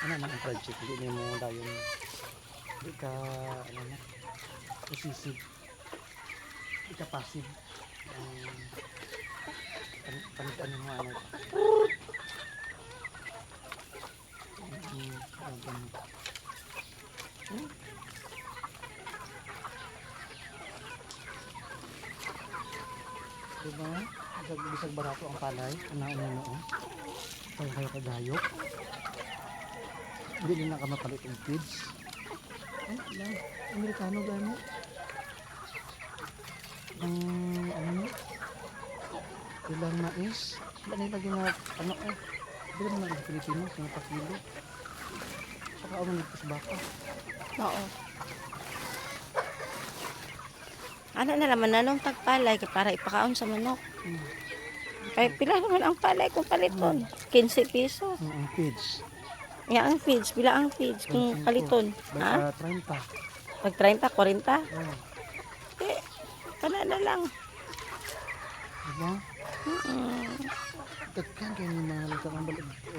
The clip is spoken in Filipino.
Ano man ang fried chicken, hindi mo dayon. Hindi ka, ano na, posisib. Hindi ka passive. Ano mo, ano ito. Diba? Bisag barato ang palay. Ano. Kayo kagayok. Hindi din nakamapalit yung feeds. Ay, lang. Amerikano gano'n. Ang, ano, ilang mais. Wala na ilagay na, ano eh. Hindi naman ang Pilipino, mga pakilo. Saka ako nagpas baka. Oo. Ano na naman nanong tagpalay para ipakaon sa manok. Kaya pila naman ang palay kung paliton. 15 piso. Ang feeds. Yan ang feeds. Pila ang feeds kung 25. paliton. Ha? 30. Pag 30, 40? Oh. Eh, kana na lang. Diba? Dagkan kayo ng mga luto ng balag.